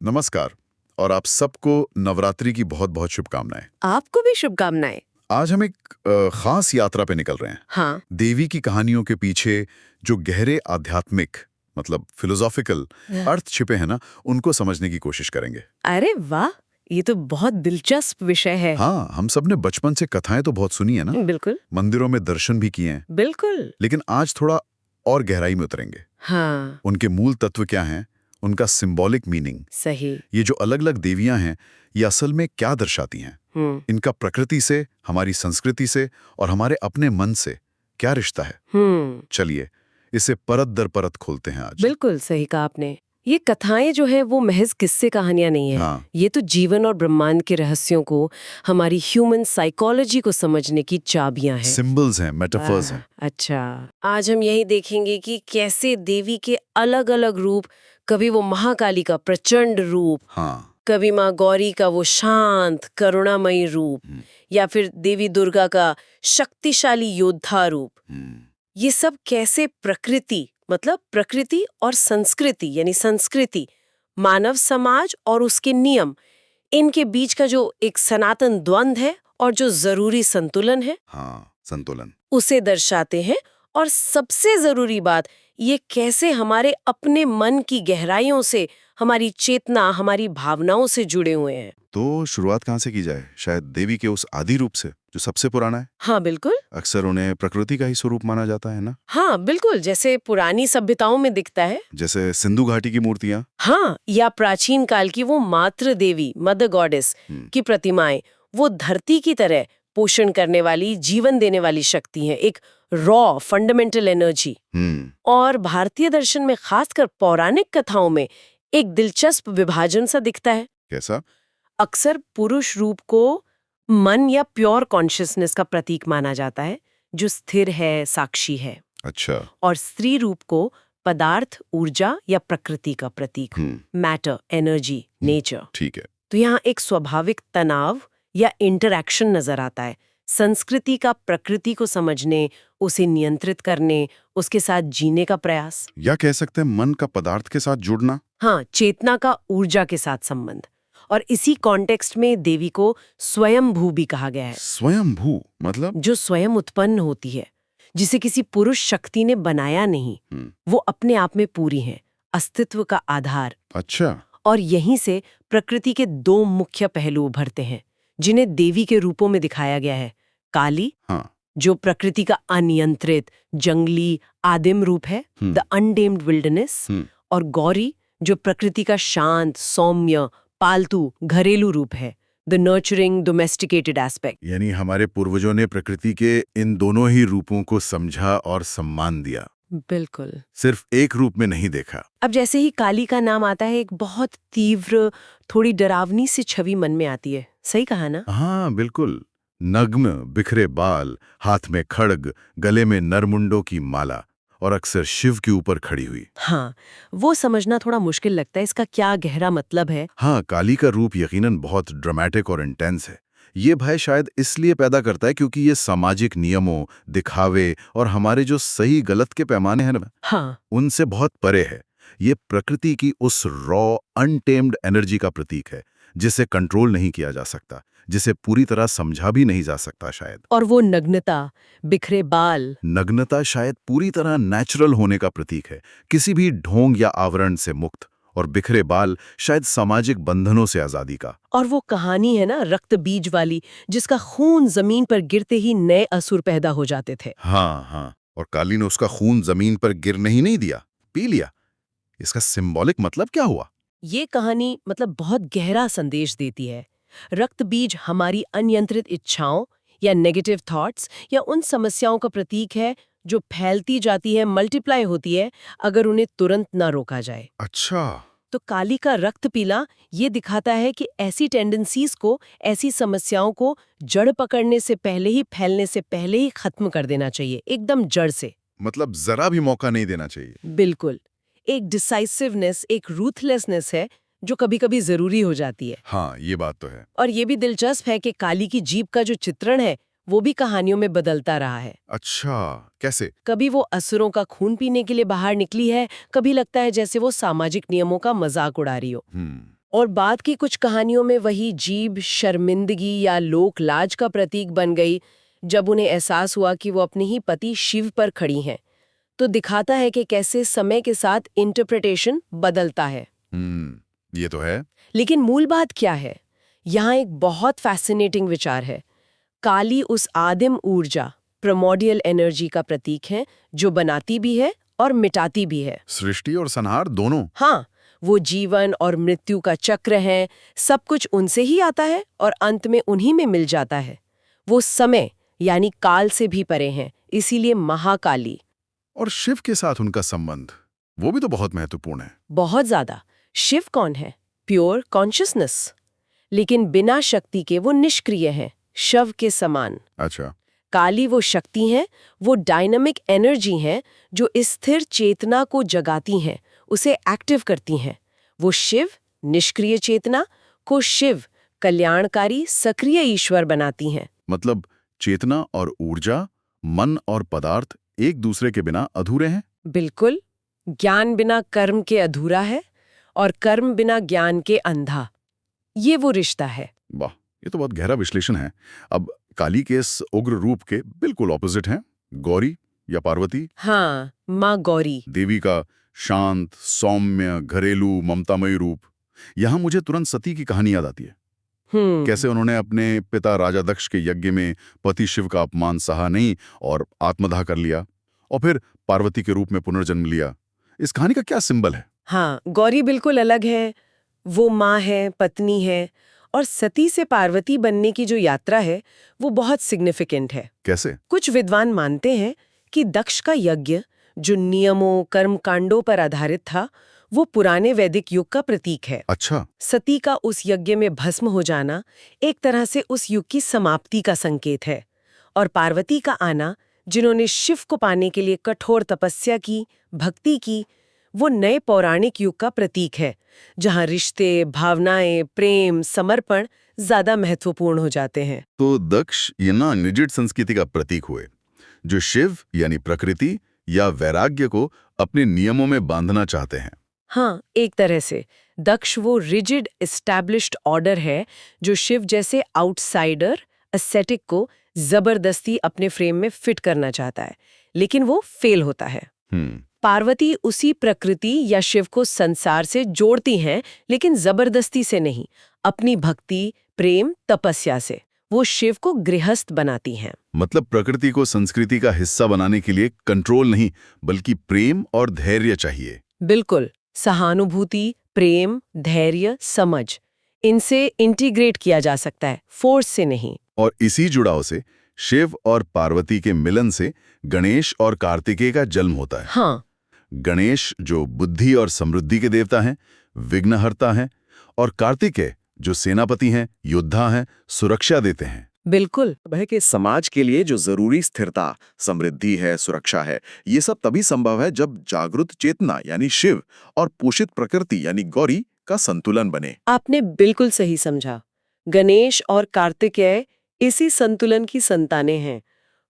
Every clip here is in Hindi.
नमस्कार। और आप सबको नवरात्रि की बहुत बहुत शुभकामनाएं। आपको भी शुभकामनाएं। आज हम एक खास यात्रा पे निकल रहे हैं। हाँ। देवी की कहानियों के पीछे जो गहरे आध्यात्मिक मतलब फिलोसॉफिकल अर्थ छिपे हैं ना, उनको समझने की कोशिश करेंगे। अरे वाह, ये तो बहुत दिलचस्प विषय है। हाँ, हम सब ने बचपन से कथाएं तो बहुत सुनी है ना, बिल्कुल मंदिरों में दर्शन भी किए हैं। बिल्कुल। लेकिन आज थोड़ा और गहराई में उतरेंगे। हाँ उनके मूल तत्व क्या हैं, उनका सिंबॉलिक मीनिंग, सही। ये जो अलग अलग देवियां हैं ये असल में क्या दर्शाती हैं, हम्म इनका प्रकृति से, हमारी संस्कृति से और हमारे अपने मन से क्या रिश्ता है। चलिए इसे परत दर परत खोलते हैं आज। बिल्कुल सही कहा आपने। ये कथाएं जो है वो महज किस्से कहानियां नहीं है। हाँ। ये तो जीवन और ब्रह्मांड के रहस्यों को, हमारी ह्यूमन साइकोलॉजी को समझने की चाबियां हैं। सिंबल्स हैं, मेटाफर्स हैं। अच्छा, आज हम यही देखेंगे कि कैसे देवी के अलग अलग रूप, कभी वो महाकाली का प्रचंड रूप, हाँ। कभी माँ गौरी का वो शांत करुणामयी रूप, या फिर देवी दुर्गा का शक्तिशाली योद्धा रूप, ये सब कैसे प्रकृति मतलब प्रकृति और संस्कृति यानी संस्कृति, मानव समाज और उसके नियम, इनके बीच का जो एक सनातन द्वंद्व है और जो जरूरी संतुलन है, हाँ, संतुलन, उसे दर्शाते हैं। और सबसे जरूरी बात, ये कैसे हमारे अपने मन की गहराइयों से, हमारी चेतना, हमारी भावनाओं से जुड़े हुए हैं। तो शुरुआत कहाँ से की जाए? शायद देवी के उस आदि रूप से जो सबसे पुराना है। हाँ बिल्कुल। अक्सर उन्हें प्रकृति का ही स्वरूप माना जाता है ना। हाँ बिल्कुल, जैसे पुरानी सभ्यताओं में दिखता है, जैसे सिंधु घाटी की मूर्तियां। हाँ, या प्राचीन काल की वो मातृ देवी मदर गॉडेस की प्रतिमाएं, वो धरती की तरह पोषण करने वाली, जीवन देने वाली शक्ति हैं, एक रॉ फंडामेंटल एनर्जी। और भारतीय दर्शन में, खासकर पौराणिक कथाओं में, एक दिलचस्प विभाजन सा दिखता है। कैसा? अक्सर पुरुष रूप को मन या प्योर कॉन्शियसनेस का प्रतीक माना जाता है, जो स्थिर है, साक्षी है। अच्छा। और स्त्री रूप को पदार्थ, ऊर्जा या प्रकृति का प्रतीक, मैटर, एनर्जी, नेचर। ठीक है। तो यहाँ एक स्वाभाविक तनाव या इंटरैक्शन नजर आता है, संस्कृति का प्रकृति को समझने, उसे नियंत्रित करने, उसके साथ जीने का प्रयास, या कह सकते हैं मन का पदार्थ के साथ जुड़ना। हाँ, चेतना का ऊर्जा के साथ संबंध। और इसी कॉन्टेक्स्ट में देवी को स्वयंभू भी कहा गया है। स्वयंभू मतलब? जो स्वयं उत्पन्न होती है, जिसे किसी पुरुष शक्ति ने बनाया नहीं, वो अपने आप में पूरी है, अस्तित्व का आधार। अच्छा। और यहीं से प्रकृति के दो मुख्य पहलू उभरते हैं, जिन्हें देवी के रूपों में दिखाया गया है। काली, हाँ। जो प्रकृति का अनियंत्रित, जंगली, आदिम रूप है, द अनटेम्ड विल्डरनेस। और गौरी, जो प्रकृति का शांत, सौम्य, पालतू, घरेलू रूप है, द नर्चरिंग, डोमेस्टिकेटेड एस्पेक्ट। यानी हमारे पूर्वजों ने प्रकृति के इन दोनों ही रूपों को समझा और सम्मान दिया। बिल्कुल। सिर्फ एक रूप में नहीं देखा। अब जैसे ही काली का नाम आता है, एक बहुत तीव्र, थोड़ी डरावनी सी छवि मन में आती है। सही कहा ना? हाँ बिल्कुल। नग्न, बिखरे बाल, हाथ में खड्ग, गले में नरमुंडों की माला, और अक्सर शिव के ऊपर खड़ी हुई। हाँ, वो समझना थोड़ा मुश्किल लगता है, इसका क्या गहरा मतलब है। हाँ, काली का रूप यकीनन बहुत ड्रामेटिक और इंटेंस है। ये भय शायद इसलिए पैदा करता है क्योंकि ये सामाजिक नियमों, दिखावे और हमारे जो सही गलत के पैमाने हैं ना, हाँ, उनसे बहुत परे है। ये प्रकृति की उस रॉ अनटेम्ड एनर्जी का प्रतीक है, जिसे कंट्रोल नहीं किया जा सकता, जिसे पूरी तरह समझा भी नहीं जा सकता शायद। और वो नग्नता, बिखरे बाल, नग्नता शायद पूरी तरह नेचुरल होने का प्रतीक है, किसी भी ढोंग या आवरण से मुक्त। और बिखरे बाल शायद सामाजिक बंधनों से आजादी का। और वो कहानी है ना, रक्त बीज वाली, जिसका खून जमीन पर गिरते ही नए असुर पैदा हो जाते थे। हाँ हाँ, और काली ने उसका खून जमीन पर गिरने ही नहीं दिया, पी लिया। इसका सिंबॉलिक मतलब क्या हुआ? ये कहानी मतलब बहुत गहरा संदेश देती है। रक्त बीज हमारी अनियंत्रित इच्छाओं या नेगेटिव थॉट्स या उन समस्याओं का प्रतीक है जो फैलती जाती है, मल्टीप्लाई होती है, अगर उन्हें तुरंत ना रोका जाए। अच्छा। तो काली का रक्त पीला ये दिखाता है कि ऐसी टेंडेंसीज को, ऐसी समस्याओं को जड़ पकड़ने से पहले ही, फैलने से पहले ही खत्म कर देना चाहिए, एकदम जड़ से। मतलब जरा भी मौका नहीं देना चाहिए। बिल्कुल। एक डिसाइसिवनेस, एक रूथलेसनेस है जो कभी-कभी जरूरी हो जाती है। हाँ, ये बात तो है। और ये भी दिलचस्प है कि काली की जीभ का जो चित्रण है, वो भी कहानियों में बदलता रहा है। अच्छा, कैसे? कभी वो असुरों का खून पीने के लिए बाहर निकली है, कभी लगता है जैसे वो सामाजिक नियमों का मजाक उड़ा रही हो। और बाद की कुछ कहानियों में वही जीभ शर्मिंदगी या लोक लाज का प्रतीक बन गई जब उन्हें एहसास हुआ कि वो अपने ही पति शिव पर खड़ी हैं। तो दिखाता है कि कैसे समय के साथ इंटरप्रिटेशन बदलता है। ये तो है। लेकिन मूल बात क्या है? यहाँ एक बहुत फैसिनेटिंग विचार है। काली उस आदिम ऊर्जा, प्रिमोर्डियल एनर्जी का प्रतीक है जो बनाती भी है और मिटाती भी है। सृष्टि और संहार दोनों। हाँ, वो जीवन और मृत्यु का चक्र है, सब कुछ उनसे ही आता है और अंत में उन्हीं में मिल जाता है। वो समय यानी काल से भी परे हैं, इसीलिए महाकाली। और शिव के साथ उनका संबंध, वो भी तो बहुत महत्वपूर्ण है। बहुत ज्यादा। शिव कौन है? Pure consciousness. लेकिन बिना शक्ति के वो निष्क्रिय हैं, शव के समान। अच्छा। काली वो शक्ति हैं, वो डायनामिक एनर्जी हैं जो स्थिर चेतना को जगाती हैं, उसे एक्टिव करती हैं। वो शिव, निष्क्रिय चेतना, को शिव, कल्याणकारी सक्रिय ईश्वर बनाती हैं। मतलब चेतना और ऊर्जा, मन और पदार्थ एक दूसरे के बिना अधूरे हैं। बिल्कुल। ज्ञान बिना कर्म के अधूरा है और कर्म बिना ज्ञान के अंधा। ये वो रिश्ता है। वाह, ये तो बहुत गहरा विश्लेषण है। अब काली के इस उग्र रूप के बिल्कुल ऑपोजिट हैं गौरी या पार्वती। हाँ, माँ गौरी। देवी का शांत, सौम्य, घरेलू, ममतामयी रूप। यहाँ मुझे तुरंत सती की कहानी याद आती है। कैसे उन्होंने अपने पिता राजा दक्ष के यज्ञ में पति शिव का अपमान सहा नहीं और आत्मदाह कर लिया, और फिर पार्वती के रूप में पुनर्जन्म लिया। इस कहानी का क्या सिंबल है? हाँ, गौरी बिल्कुल अलग है। वो माँ है, पत्नी है, और सती से पार्वती बनने की जो यात्रा है वो बहुत सिग्निफिकेंट है। कैसे? कुछ विद्वान मानते हैं कि दक्ष का यज्ञ, जो नियमों कर्म कांडों पर आधारित था, वो पुराने वैदिक युग का प्रतीक है। अच्छा। सती का उस यज्ञ में भस्म हो जाना एक तरह से उस युग की समाप्ति का संकेत है, और पार्वती का आना, जिन्होंने शिव को पाने के लिए कठोर तपस्या की, भक्ति की, वो नए पौराणिक युग का प्रतीक है, जहां रिश्ते, भावनाएं, प्रेम, समर्पण ज्यादा महत्वपूर्ण हो जाते हैं। तो दक्ष ये ना निजिट संस्कृति का प्रतीक हुए, जो शिव यानी प्रकृति या वैराग्य को अपने नियमों में बांधना चाहते हैं। हाँ, एक तरह से दक्ष वो रिजिड एस्टैब्लिश्ड ऑर्डर है जो शिव जैसे आउटसाइडर एस्थेटिक को जबरदस्ती अपने फ्रेम में फिट करना चाहता है, लेकिन वो फेल होता है। पार्वती उसी प्रकृति या शिव को संसार से जोड़ती हैं, लेकिन जबरदस्ती से नहीं, अपनी भक्ति, प्रेम, तपस्या से वो शिव को गृहस्थ बनाती हैं। मतलब प्रकृति को संस्कृति का हिस्सा बनाने के लिए कंट्रोल नहीं, बल्कि प्रेम और धैर्य चाहिए। बिल्कुल। सहानुभूति, प्रेम, धैर्य, समझ, इनसे इंटीग्रेट किया जा सकता है, फोर्स से नहीं। और इसी जुड़ाव से शिव और पार्वती के मिलन से गणेश और कार्तिकेय का जन्म होता है। हाँ। गणेश जो बुद्धि और समृद्धि के देवता हैं, विघ्नहर्ता हैं, और कार्तिकेय जो सेनापति हैं, योद्धा हैं, सुरक्षा देते हैं। बिल्कुल। वह के समाज के लिए जो जरूरी स्थिरता, समृद्धि है, सुरक्षा है, ये सब तभी संभव है जब जागृत चेतना यानी शिव और पोषित प्रकृति यानी गौरी का संतुलन बने। आपने बिल्कुल सही समझा। गणेश और कार्तिकेय इसी संतुलन की संतानें हैं।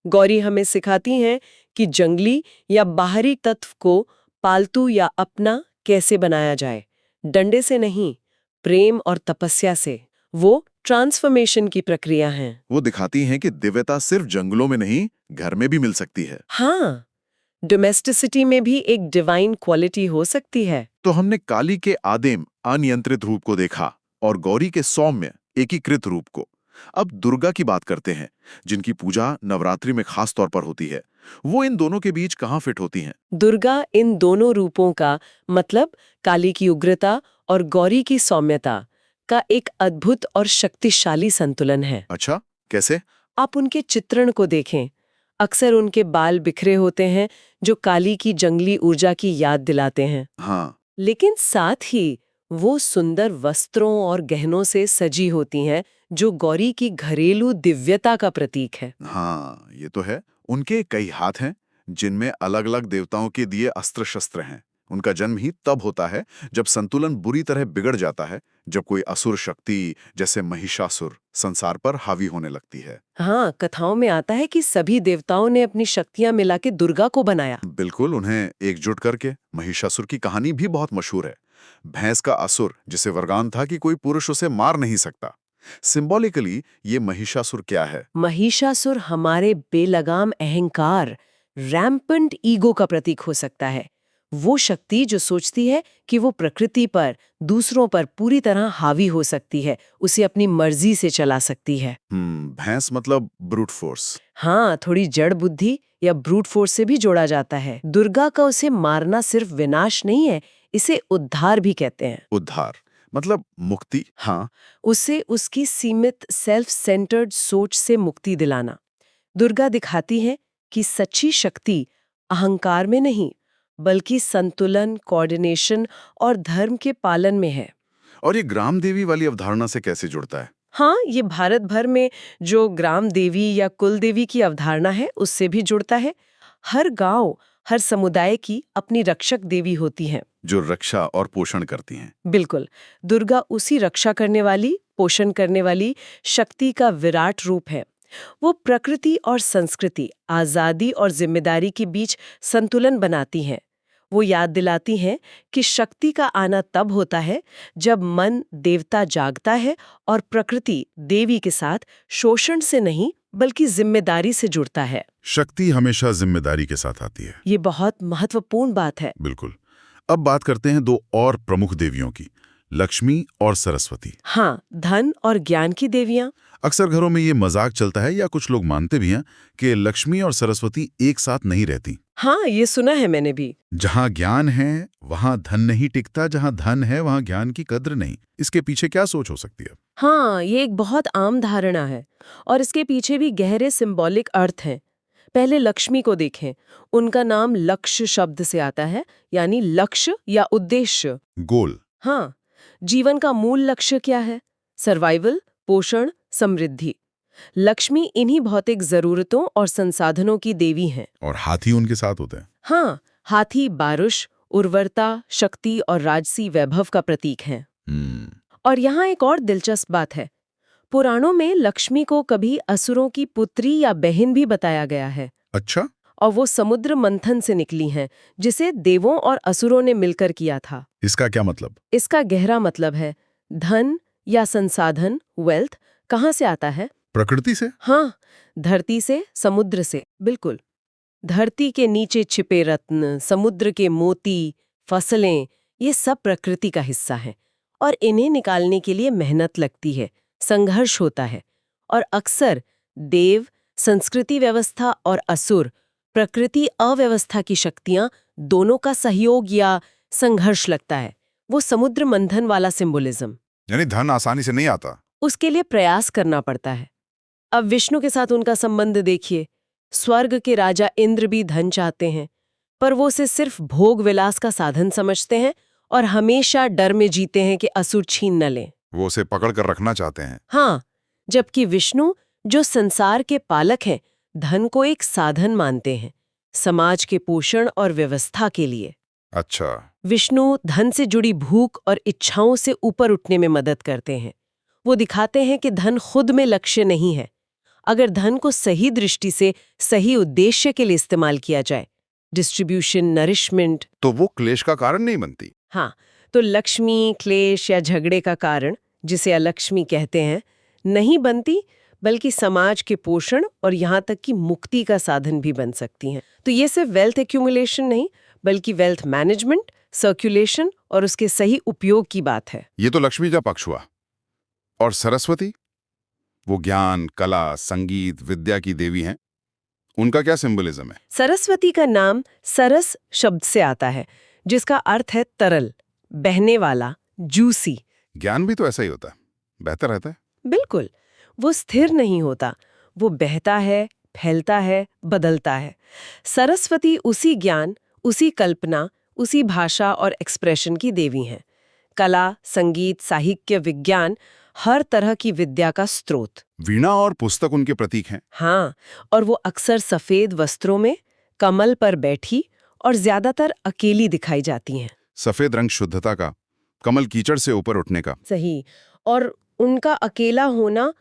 गौरी हमें सिखाती हैं कि जंगली या बाहरी तत्व को पालतू या अपना कैसे बनाया जाए, डंडे से नहीं, प्रेम और तपस्या से। वो ट्रांसफॉर्मेशन की प्रक्रिया है। वो दिखाती हैं कि दिव्यता सिर्फ जंगलों में नहीं, घर में भी मिल सकती है। हाँ, डोमेस्टिसिटी में भी एक डिवाइन क्वालिटी हो सकती है। तो हमने काली के आदिम अनियंत्रित रूप को देखा और गौरी के सौम्य एकीकृत रूप को। अब दुर्गा की बात करते हैं, जिनकी पूजा नवरात्रि में खास तौर पर होती है। वो इन दोनों के बीच कहाँ फिट होती हैं? दुर्गा इन दोनों रूपों का, मतलब काली की उग्रता और गौरी की सौम्यता का एक अद्भुत और शक्तिशाली संतुलन है। अच्छा, कैसे? आप उनके चित्रण को देखें। अक्सर उनके बाल बिखरे होते हैं जो काली की जंगली ऊर्जा की याद दिलाते हैं। हाँ, लेकिन साथ ही वो सुंदर वस्त्रों और गहनों से सजी होती हैं जो गौरी की घरेलू दिव्यता का प्रतीक है। हाँ, ये तो है। उनके कई हाथ हैं जिनमें अलग-अलग देवताओं के दिए अस्त्र शस्त्र हैं। उनका जन्म ही तब होता है जब संतुलन बुरी तरह बिगड़ जाता है, जब कोई असुर शक्ति जैसे महिषासुर संसार पर हावी होने लगती है। हाँ, कथाओं में आता है कि सभी देवताओं ने अपनी शक्तियां मिला के दुर्गा को बनाया। बिल्कुल, उन्हें एकजुट करके। महिषासुर की कहानी भी बहुत मशहूर है। भैंस का असुर जिसे वरदान था कि कोई पुरुष उसे मार नहीं सकता। सिंबॉलिकली ये महिषासुर क्या है? महिषासुर हमारे बेलगाम अहंकार, रैम्पेंट ईगो का प्रतीक हो सकता है। वो शक्ति जो सोचती है कि वो प्रकृति पर, दूसरों पर पूरी तरह हावी हो सकती है, उसे अपनी मर्जी से चला सकती है। भैंस मतलब ब्रूट फोर्स। हाँ, थोड़ी जड़ बुद्धि या ब्रूट फोर्स से भी जोड़ा जाता है। दुर्गा का उसे मारना सिर्फ विनाश नहीं है, इसे उद्धार भी कहते हैं। उद्धार मतलब मुक्ति। हाँ, उसे उसकी सीमित सेल्फ सेंटर्ड सोच से मुक्ति दिलाना। दुर्गा दिखाती है कि सच्ची शक्ति अहंकार में नहीं, बल्कि संतुलन, कोऑर्डिनेशन और धर्म के पालन में है। और ये ग्राम देवी वाली अवधारणा से कैसे जुड़ता है? हाँ, ये भारत भर में जो ग्राम देवी या कुल देवी की अवधारणा है, उससे भी जुड़ता है। हर गांव, हर समुदाय की अपनी रक्षक देवी होती है, जो रक्षा और पोषण करती हैं। बिल्कुल। दुर्गा उसी रक्षा करने वाली, पोषण करने वाली शक्ति का विराट रूप है। वो प्रकृति और संस्कृति, आजादी और जिम्मेदारी के बीच संतुलन बनाती हैं। वो याद दिलाती हैं कि शक्ति का आना तब होता है जब मन देवता जागता है और प्रकृति देवी के साथ शोषण से नहीं बल्कि जिम्मेदारी से जुड़ता है। शक्ति हमेशा जिम्मेदारी के साथ आती है। ये बहुत महत्वपूर्ण बात है। बिल्कुल। अब बात करते हैं दो और प्रमुख देवियों की, लक्ष्मी और सरस्वती। हाँ, धन और ज्ञान की देवियां। अक्सर घरों में ये मजाक चलता है या कुछ लोग मानते भी हैं कि लक्ष्मी और सरस्वती एक साथ नहीं रहती। हाँ, ये सुना है मैंने भी। जहां ज्ञान है वहां धन नहीं टिकता, जहां धन है वहां ज्ञान की कद्र नहीं। इसके पीछे क्या सोच हो सकती है? हाँ, ये एक बहुत आम धारणा है और इसके पीछे भी गहरे सिंबॉलिक अर्थ हैं। पहले लक्ष्मी को देखें। उनका नाम लक्ष्य शब्द से आता है, यानी लक्ष्य या उद्देश्य, गोल। हाँ, जीवन का मूल लक्ष्य क्या है? सर्वाइवल, पोषण, समृद्धि। लक्ष्मी इन्हीं भौतिक जरूरतों और संसाधनों की देवी हैं। और हाथी उनके साथ होते हैं। हाँ, हाथी बारिश, उर्वरता, शक्ति और राजसी वैभव का प्रतीक हैं। और यहाँ एक और दिलचस्प बात है। पुराणों में लक्ष्मी को कभी असुरों की पुत्री या बहन भी बताया गया है। अच्छा। और वो समुद्र मंथन से निकली हैं, जिसे देवों और असुरों ने मिलकर किया था। इसका क्या मतलब? इसका गहरा मतलब है, धन या संसाधन, वेल्थ, कहाँ से आता है? प्रकृति से। हाँ, धरती से, समुद्र से, बिल्कुल। धरती के नीचे छिपे रत्न, समुद्र के मोती, फसलें, ये सब प्रकृति का हिस्सा है और इन्हें निकालने के लिए मेहनत लगती है, संघर्ष होता है। और अक्सर देव, संस्कृति व्यवस्था और असुर, प्रकृति अव्यवस्था की शक्तियां, दोनों का सहयोग या संघर्ष लगता है। वो समुद्र मंथन वाला सिंबोलिज्म। यानी धन आसानी से नहीं आता। उसके लिए प्रयास करना पड़ता है। अब विष्णु के साथ उनका संबंध देखिए। स्वर्ग के राजा इंद्र भी धन चाहते हैं, पर वो उसे सिर्फ भोग विलास का साधन समझते हैं और हमेशा डर में जीते हैं कि असुर छीन न लें। वो उसे पकड़ कर रखना चाहते हैं। हाँ, जबकि विष्णु, जो संसार के पालक हैं, धन को एक साधन मानते हैं, समाज के पोषण और व्यवस्था के लिए। अच्छा। विष्णु धन से जुड़ी भूख और इच्छाओं से ऊपर उठने में मदद करते हैं। वो दिखाते हैं कि धन खुद में लक्ष्य नहीं है। अगर धन को सही दृष्टि से, सही उद्देश्य के लिए इस्तेमाल किया जाए, डिस्ट्रीब्यूशन, नरिशमेंट, तो वो क्लेश का कारण नहीं बनती। हाँ, तो लक्ष्मी क्लेश या झगड़े का कारण, जिसे अलक्ष्मी कहते हैं, नहीं बनती, बल्कि समाज के पोषण और यहाँ तक कि मुक्ति का साधन भी बन सकती हैं। तो ये सिर्फ वेल्थ एक्यूमुलेशन नहीं, बल्कि वेल्थ मैनेजमेंट, सर्कुलेशन और उसके सही उपयोग की बात है। ये तो लक्ष्मी का पक्ष हुआ। और सरस्वती, वो ज्ञान, कला, संगीत, विद्या की देवी हैं। उनका क्या सिंबलिज्म है? सरस्वती का नाम सरस शब्द से आता है, जिसका अर्थ है तरल, बहने वाला, जूसी। ज्ञान भी तो ऐसा ही होता है, बेहतर रहता है। बिल्कुल, वो स्थिर नहीं होता, वो बहता है, फैलता है, बदलता है। सरस्वती उसी ज्ञान, उसी कल्पना, उसी भाषा और एक्सप्रेशन की देवी हैं। कला, संगीत, साहित्य, विज्ञान, हर तरह की विद्या का स्रोत। वीणा और पुस्तक उनके प्रतीक हैं। हाँ, और वो अक्सर सफेद वस्त्रों में, कमल पर बैठी और ज्यादातर अकेली दिखाई जाती हैं। सफेद रंग शुद्धता का, कमल कीचड़ से ऊपर उठने का। सही। और उनका अकेला होना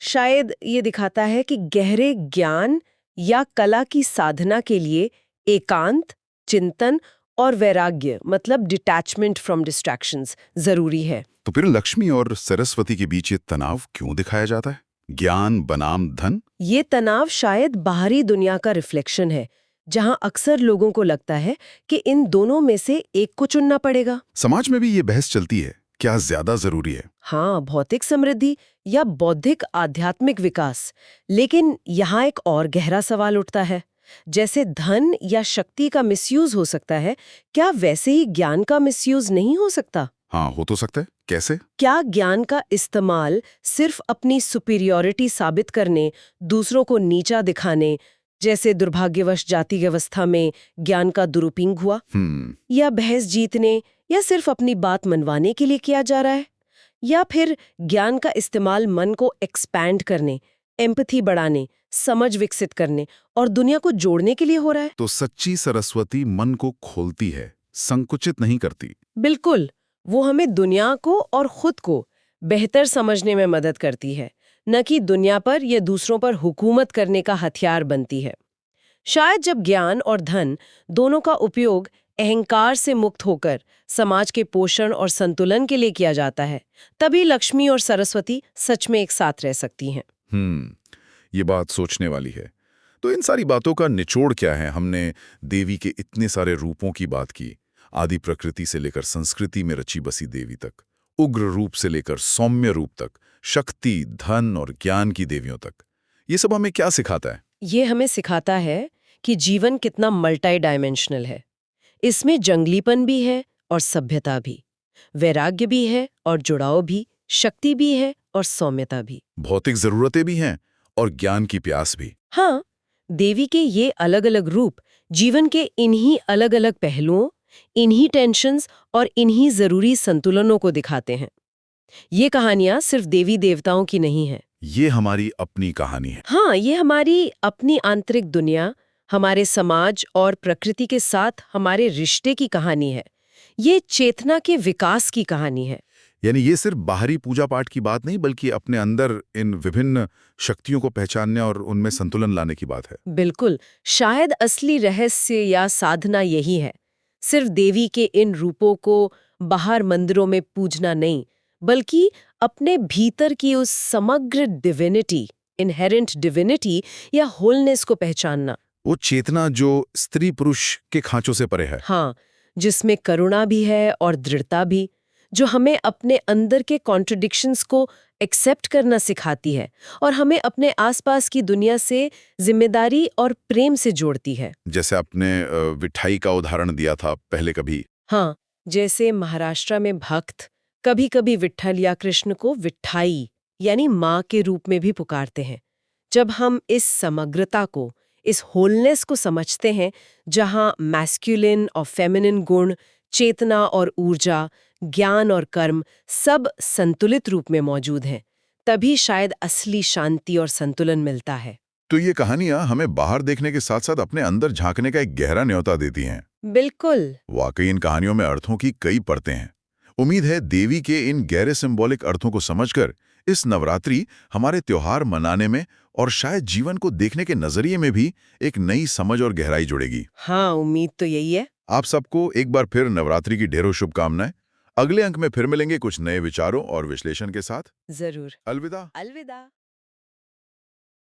शायद ये दिखाता है कि गहरे ज्ञान या कला की साधना के लिए एकांत, चिंतन और वैराग्य मतलब डिटैचमेंट फ्रॉम डिस्ट्रैक्शंस जरूरी है। तो फिर लक्ष्मी और सरस्वती के बीच ये तनाव क्यों दिखाया जाता है? ज्ञान बनाम धन? ये तनाव शायद बाहरी दुनिया का रिफ्लेक्शन है, जहां अक्सर लोगों को लगता है कि इन दोनों में से एक को चुनना पड़ेगा। समाज में भी ये बहस चलती है, क्या ज्यादा जरूरी है? हाँ, भौतिक समृद्धि या बौद्धिक आध्यात्मिक विकास। लेकिन यहाँ एक और गहरा सवाल उठता है, जैसे धन या शक्ति का मिसयूज हो सकता है, क्या वैसे ही ज्ञान का मिसयूज नहीं हो सकता? हाँ, हो तो सकता है। कैसे? क्या ज्ञान का इस्तेमाल सिर्फ अपनी सुपीरियॉरिटी साबित करने, दूसरों को नीचा दिखाने, जैसे दुर्भाग्यवश जाति व्यवस्था में ज्ञान का दुरुपयोग हुआ, या बहस जीतने या सिर्फ अपनी बात मनवाने के लिए किया जा रहा है? या फिर ज्ञान का इस्तेमाल मन को एक्सपैंड करने, एम्पैथी बढ़ाने, समझ विकसित करने और दुनिया को जोड़ने के लिए हो रहा है? तो सच्ची सरस्वती मन को खोलती है, संकुचित नहीं करती। बिल्कुल, वो हमें दुनिया को और खुद को बेहतर समझने में मदद करती है, न कि दुनिया पर या दूसरों पर हुकूमत करने का हथियार बनती है। शायद जब ज्ञान और धन दोनों का उपयोग अहंकार से मुक्त होकर समाज के पोषण और संतुलन के लिए किया जाता है, तभी लक्ष्मी और सरस्वती सच में एक साथ रह सकती हैं। ये बात सोचने वाली है। तो इन सारी बातों का निचोड़ क्या है? हमने देवी के इतने सारे रूपों की बात की, आदि प्रकृति से लेकर संस्कृति में रची बसी देवी तक, उग्र रूप से लेकर सौम्य रूप तक, शक्ति, धन और ज्ञान की देवियों तक। ये सब हमें क्या सिखाता है? ये हमें सिखाता है कि जीवन कितना मल्टी डायमेंशनल है। इसमें जंगलीपन भी है और सभ्यता भी, वैराग्य भी है और जुड़ाव भी, शक्ति भी है और सौम्यता भी, भौतिक जरूरतें भी हैं और ज्ञान की प्यास भी। हाँ, देवी के ये अलग अलग रूप जीवन के इन्हीं अलग अलग पहलुओं, इन्हीं टेंशन्स और इन्हीं जरूरी संतुलनों को दिखाते हैं। ये कहानियां सिर्फ देवी देवताओं की नहीं है, ये हमारी अपनी कहानी है। हाँ, ये हमारी अपनी आंतरिक दुनिया, हमारे समाज और प्रकृति के साथ हमारे रिश्ते की कहानी है। ये चेतना के विकास की कहानी है। यानी ये सिर्फ बाहरी पूजा पाठ की बात नहीं, बल्कि अपने अंदर इन विभिन्न शक्तियों को पहचानने और उनमें संतुलन लाने की बात है। बिल्कुल, शायद असली रहस्य या साधना यही है, सिर्फ देवी के इन रूपों को बाहर मंदिरों में पूजना नहीं, बल्कि अपने भीतर की उस समग्र डिविनिटी, इनहेरेंट डिविनिटी या होलनेस को पहचानना। वो चेतना जो स्त्री पुरुष के खांचों से परे है। हाँ, जिसमें करुणा भी है और दृढ़ता भी, जो हमें अपने अंदर के कॉन्ट्रडिक्शंस को एक्सेप्ट करना सिखाती है और हमें अपने आसपास की दुनिया से जिम्मेदारी और प्रेम से जोड़ती है। जैसे आपने विठाई का उदाहरण दिया था पहले कभी। हाँ, जैसे महाराष्ट्र में भक्त कभी कभी विट्ठल या कृष्ण को विट्ठाई यानी माँ के रूप में भी पुकारते हैं। जब हम इस समग्रता को, इस होलनेस को समझते हैं, जहाँ मैस्कुलिन और फेमिनिन गुण, चेतना और ऊर्जा, ज्ञान और कर्म सब संतुलित रूप में मौजूद हैं, तभी शायद असली शांति और संतुलन मिलता है। तो ये कहानियां हमें बाहर देखने के साथ साथ अपने अंदर झांकने का एक गहरा न्योता देती हैं। बिल्कुल। वाकई इन कहानियों में अर्थों की कई परतें हैं। उम्मीद है देवी के इन गहरे सिंबॉलिक अर्थों को समझकर इस नवरात्रि हमारे त्योहार मनाने में और शायद जीवन को देखने के नजरिए में भी एक नई समझ और गहराई जुड़ेगी। हाँ, उम्मीद तो यही है। आप सबको एक बार फिर नवरात्रि की ढेरों शुभकामनाएं। अगले अंक में फिर मिलेंगे कुछ नए विचारों और विश्लेषण के साथ। जरूर। अलविदा। अलविदा।